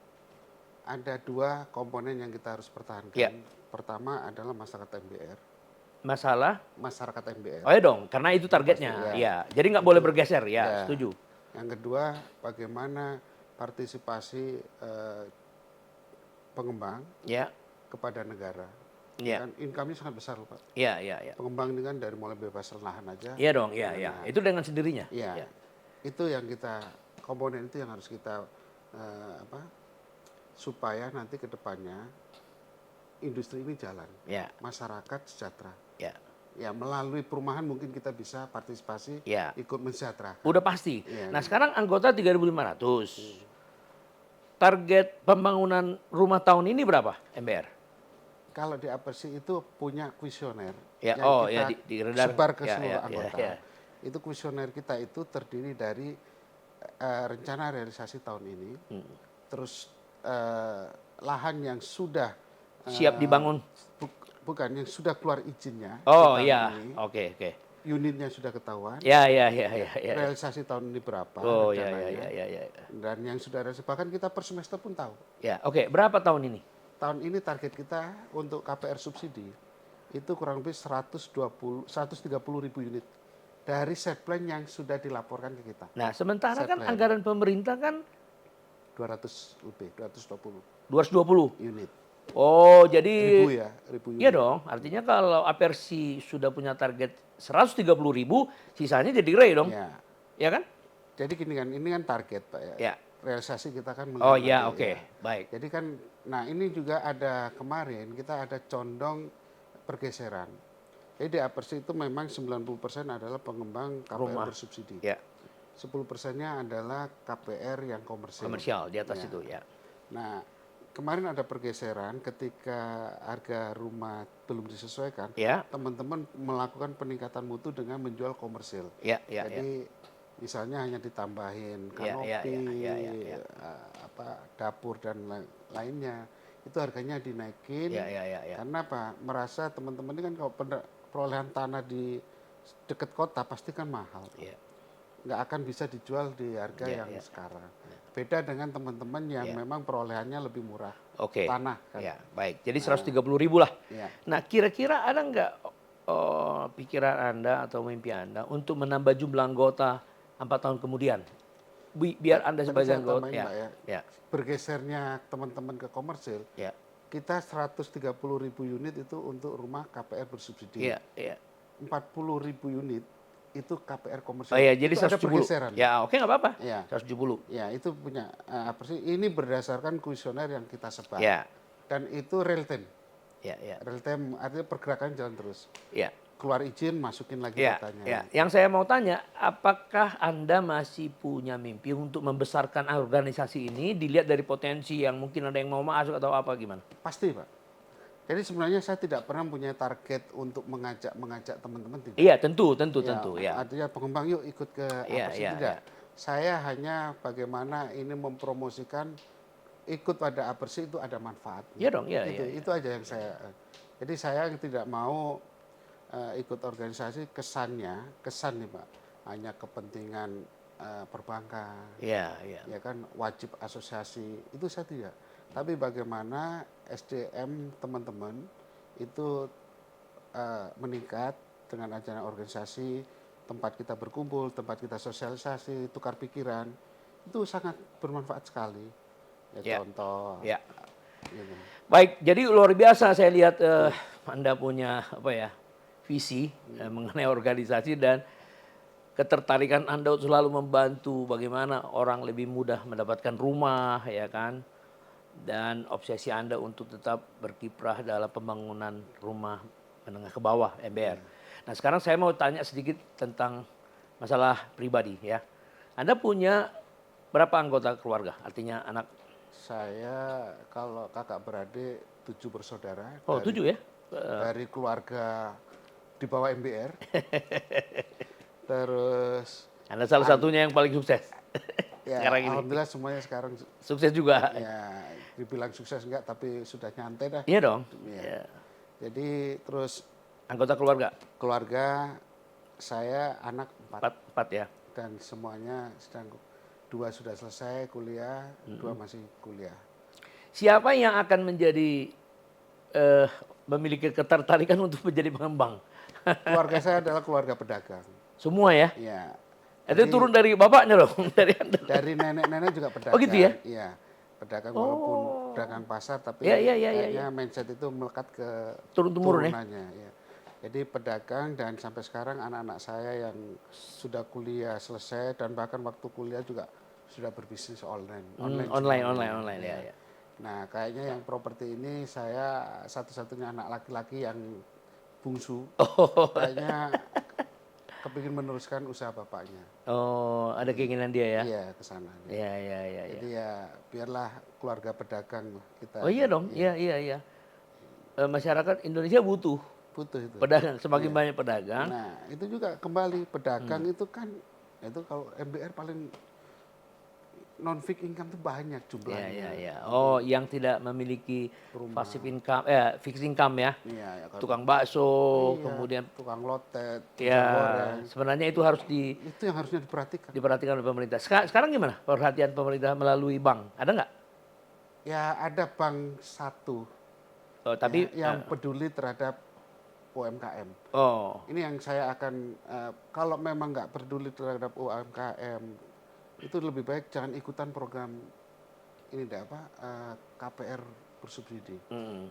ada 2 komponen yang kita harus pertahankan. Ya. Pertama adalah masyarakat MBR. Masyarakat MBR. Oh ya dong, karena itu targetnya. Ya. Jadi nggak boleh bergeser ya, setuju. Yang kedua, bagaimana partisipasi pengembang kepada negara. Kan income-nya sangat besar, Pak. Iya. Pengembang ini kan dari mulai bebas lahan aja. Iya dong, iya. Itu dengan sendirinya. Iya. Itu yang komponen itu yang harus kita supaya nanti ke depannya industri ini jalan. Masyarakat sejahtera. Ya melalui perumahan mungkin kita bisa partisipasi ikut mensejahterakan. Udah pasti. Nah sekarang anggota 3.500. Target pembangunan rumah tahun ini berapa MBR? Kalau di APERSI itu punya kuesioner yang kita sebar ke seluruh anggota. Itu kuesioner kita itu terdiri dari rencana realisasi tahun ini, terus lahan yang sudah siap dibangun, bukan yang sudah keluar izinnya. Oke. Unitnya sudah ketahuan. Ya. Realisasi tahun ini berapa? Ya. Dan yang sudah realisasi bahkan kita per semester pun tahu. Ya, oke. Berapa tahun ini? Tahun ini target kita untuk KPR subsidi itu kurang lebih 130.000 unit dari set plan yang sudah dilaporkan ke kita. Nah, sementara kan anggaran pemerintah kan 220 unit. Oh, jadi ribu unit. Iya dong. Artinya kalau APERSI sudah punya target 130.000, sisanya jadi gray dong. Ya kan? Jadi gini kan, ini kan target, Pak ya. Realisasi kita kan baik. Jadi kan, nah ini juga ada kemarin kita ada condong pergeseran. Jadi di APERSI itu memang 90% adalah pengembang KPR bersubsidi. 10%-nya adalah KPR yang komersial. Komersial di atas itu ya. Nah, kemarin ada pergeseran ketika harga rumah belum disesuaikan, teman-teman melakukan peningkatan mutu dengan menjual komersil. Jadi misalnya hanya ditambahin kanopi, dapur dan lainnya, itu harganya dinaikin. Karena apa? Merasa teman-teman ini kan kalau perolehan tanah di dekat kota pasti kan mahal. Nggak akan bisa dijual di harga yang sekarang. Beda dengan teman-teman yang memang perolehannya lebih murah. Tanah kan. Baik. Jadi 130.000 lah. Nah, kira-kira ada nggak pikiran Anda atau mimpi Anda untuk menambah jumlah anggota 4 tahun kemudian? Biar Anda sebagai anggota bergesernya teman-teman ke komersil. Kita 130.000 unit itu untuk rumah KPR bersubsidi. 40.000 unit itu KPR komersial. Oh iya, jadi itu ada 170. pergeseran. Ya, oke nggak apa-apa. Ya. 170. Ya, itu punya apa sih? Ini berdasarkan kuesioner yang kita sebar. Ya. Dan itu real time. Ya, ya. Real time artinya pergerakan jalan terus. Ya. Keluar izin, masukin lagi Ya, datanya. ya. Yang saya mau tanya, apakah Anda masih punya mimpi untuk membesarkan organisasi ini dilihat dari potensi yang mungkin ada yang mau masuk atau apa gimana? Pasti, Pak. Jadi sebenarnya saya tidak pernah punya target untuk mengajak teman-teman tidak. Iya, tentu. Ya. Artinya pengembang yuk ikut ke apa sih, tidak. Saya hanya bagaimana ini mempromosikan ikut pada Apersi itu ada manfaatnya. Iya dong, iya. Itu aja yang saya. Jadi saya tidak mau ikut organisasi kesan nih Pak, hanya kepentingan perbankan. Iya. Ya kan wajib asosiasi, itu saya tidak. Tapi bagaimana SDM teman-teman itu meningkat dengan adanya organisasi, tempat kita berkumpul, tempat kita sosialisasi, tukar pikiran, itu sangat bermanfaat sekali. Ya. Contoh. Ya. Gitu. Baik, jadi luar biasa saya lihat Anda punya visi mengenai organisasi dan ketertarikan Anda selalu membantu bagaimana orang lebih mudah mendapatkan rumah, ya kan? Dan obsesi Anda untuk tetap berkiprah dalam pembangunan rumah menengah ke bawah MBR. Nah, sekarang saya mau tanya sedikit tentang masalah pribadi ya. Anda punya berapa anggota keluarga? Artinya anak? Saya kalau kakak beradik 7 bersaudara. Oh, 7 ya? Dari keluarga di bawah MBR. Terus Anda salah satunya yang paling sukses. Ya, sekarang ini. Alhamdulillah semuanya sekarang sukses juga. Ya, dibilang sukses enggak, tapi sudah nyantai dah. Iya dong. Ya. Jadi terus anggota keluarga? Keluarga saya anak 4 ya. Dan semuanya sedang 2 sudah selesai kuliah, 2 masih kuliah. Siapa yang akan menjadi memiliki ketertarikan untuk menjadi pengembang? Keluarga saya adalah keluarga pedagang. Semua ya? Iya. Itu turun dari bapaknya dong, dari Anda. Dari nenek-nenek juga pedagang. Oh gitu ya? Iya, pedagang walaupun pedagang pasar, tapi kayaknya mindset itu melekat ke turun-temurun turunannya. Ya. Jadi pedagang dan sampai sekarang anak-anak saya yang sudah kuliah selesai dan bahkan waktu kuliah juga sudah berbisnis online. Online ya. Nah kayaknya yang properti ini saya satu-satunya anak laki-laki yang bungsu. Kayaknya kepingin meneruskan usaha bapaknya. Oh, ada keinginan dia ya? Iya, ke sana. Iya. Jadi ya biarlah keluarga pedagang kita. Oh iya dong, iya. Masyarakat Indonesia butuh itu. Pedagang, semakin banyak pedagang. Nah, itu juga kembali pedagang itu kan, itu kalau MBR paling non-fixed income itu banyak jumlahnya. Iya. Oh, yang tidak memiliki passive income, fixed income ya. Iya, tukang bakso, kemudian tukang lotet, goreng. Sebenarnya itu harus itu yang harusnya diperhatikan. Diperhatikan oleh pemerintah. Sekarang gimana perhatian pemerintah melalui bank? Ada nggak? Ya, ada bank satu. Oh, tapi yang peduli terhadap UMKM. Oh. Ini yang saya akan kalau memang nggak peduli terhadap UMKM, itu lebih baik jangan ikutan program ini KPR bersubsidi.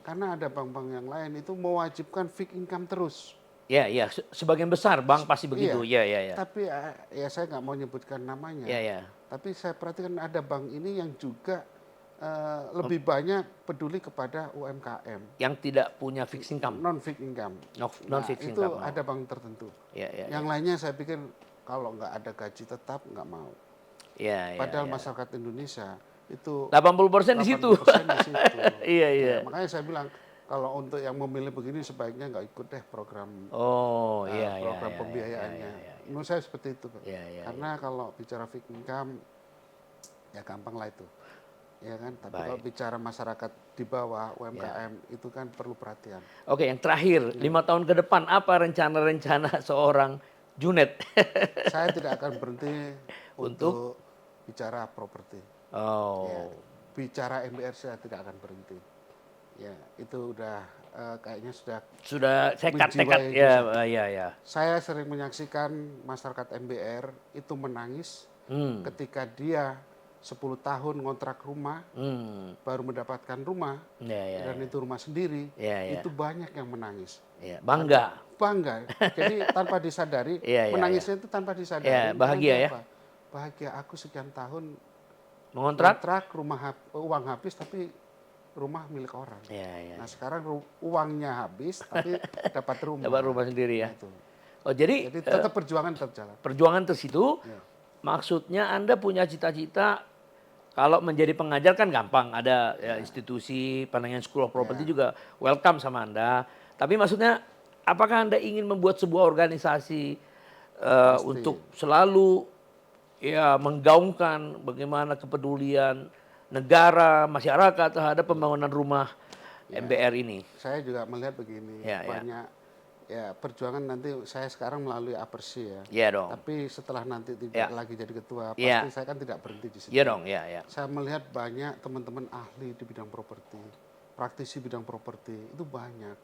Karena ada bank-bank yang lain itu mewajibkan fixed income terus. Iya. Sebagian besar bank pasti begitu. Iya. Tapi ya saya nggak mau nyebutkan namanya. Iya. Tapi saya perhatikan ada bank ini yang juga lebih banyak peduli kepada UMKM. Yang tidak punya fixed income. Non-fixed income. Non-fixed itu income. ada bank tertentu. Iya. Yang lainnya saya pikir kalau nggak ada gaji tetap nggak mau. Iya. Padahal masyarakat Indonesia itu 80% di situ. 80% di situ. Iya. Ya, makanya saya bilang kalau untuk yang memilih begini sebaiknya nggak ikut deh program. Program pembiayaannya. Menurut saya seperti itu, Pak. Karena kalau bicara fixed income ya gampang lah itu. Ya kan, tapi kalau bicara masyarakat di bawah UMKM itu kan perlu perhatian. Oke, yang terakhir, 5 tahun ke depan apa rencana-rencana seorang Junet? Saya tidak akan berhenti untuk bicara properti. Ya, bicara MBR saya tidak akan berhenti. Ya, itu udah kayaknya sudah tekad ya. Saya sering menyaksikan masyarakat MBR itu menangis ketika dia 10 tahun ngontrak rumah, baru mendapatkan rumah, dan itu rumah sendiri, itu banyak yang menangis. Iya, bangga. Bangga. Jadi tanpa disadari, menangisnya itu tanpa disadari. Iya, bahagia ya. Apa? Bahagia, aku sekian tahun Mengontrak uang habis tapi rumah milik orang. Iya. Nah sekarang uangnya habis tapi dapat rumah. Dapat rumah sendiri ya. Nah, itu. Oh jadi tetap perjuangan tetap jalan. Perjuangan terus itu, maksudnya Anda punya cita-cita kalau menjadi pengajar kan gampang, ada ya, institusi Pananganan School of Property juga welcome sama Anda. Tapi maksudnya apakah Anda ingin membuat sebuah organisasi untuk selalu ya menggaungkan bagaimana kepedulian negara, masyarakat terhadap pembangunan rumah MBR ini? Saya juga melihat begini, banyak perjuangan nanti saya sekarang melalui Apersi ya. Iya dong. Tapi setelah nanti tidak lagi jadi ketua, pasti saya kan tidak berhenti di situ. Iya dong, iya. Saya melihat banyak teman-teman ahli di bidang properti, praktisi bidang properti, itu banyak.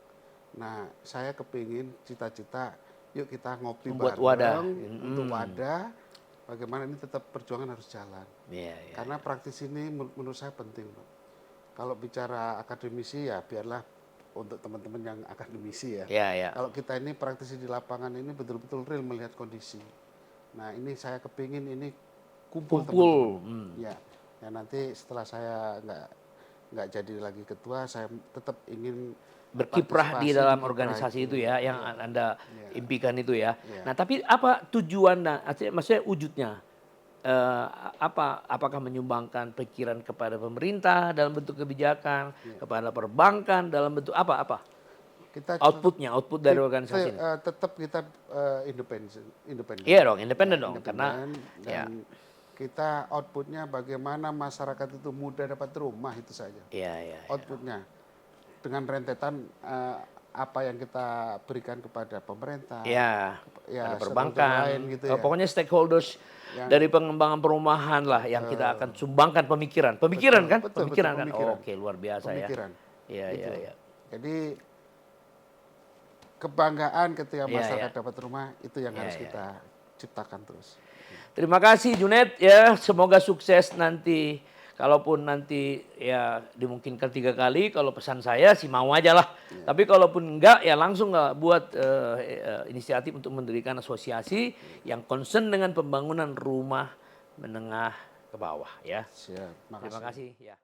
Nah, saya kepingin cita-cita, yuk kita ngopi membuat bareng untuk wadah, bagaimana ini tetap perjuangan harus jalan. Karena praktisi ini menurut saya penting, Pak. Kalau bicara akademisi ya biarlah untuk teman-teman yang akademisi ya. Kalau kita ini praktisi di lapangan ini betul-betul real melihat kondisi. Nah ini saya kepingin ini kumpul teman-teman. Ya nanti setelah saya nggak jadi lagi ketua, saya tetap ingin berkiprah di dalam organisasi itu ya, yang Anda impikan itu ya. Nah tapi apa tujuan, maksudnya wujudnya? Apakah menyumbangkan pikiran kepada pemerintah dalam bentuk kebijakan, kepada perbankan dalam bentuk apa? Output dari organisasi ini. Tetap kita independen. Iya dong, independen dong. Karena dan kita outputnya bagaimana masyarakat itu mudah dapat rumah itu saja. Iya. Outputnya dengan rentetan apa yang kita berikan kepada pemerintah, pada perbankan, lain gitu ya. Pokoknya stakeholders dari pengembangan perumahan lah yang kita akan sumbangkan pemikiran kan? Pemikiran kan? Oke, luar biasa pemikiran. Ya. Iya. Jadi kebanggaan ketika masyarakat dapat rumah itu yang harus kita ciptakan terus. Terima kasih Junet ya, semoga sukses nanti. Kalaupun nanti ya dimungkinkan 3 kali, kalau pesan saya sih mau aja lah. Tapi kalaupun enggak ya langsung nggak buat inisiatif untuk mendirikan asosiasi yang concern dengan pembangunan rumah menengah ke bawah ya. Siap, Terima kasih ya.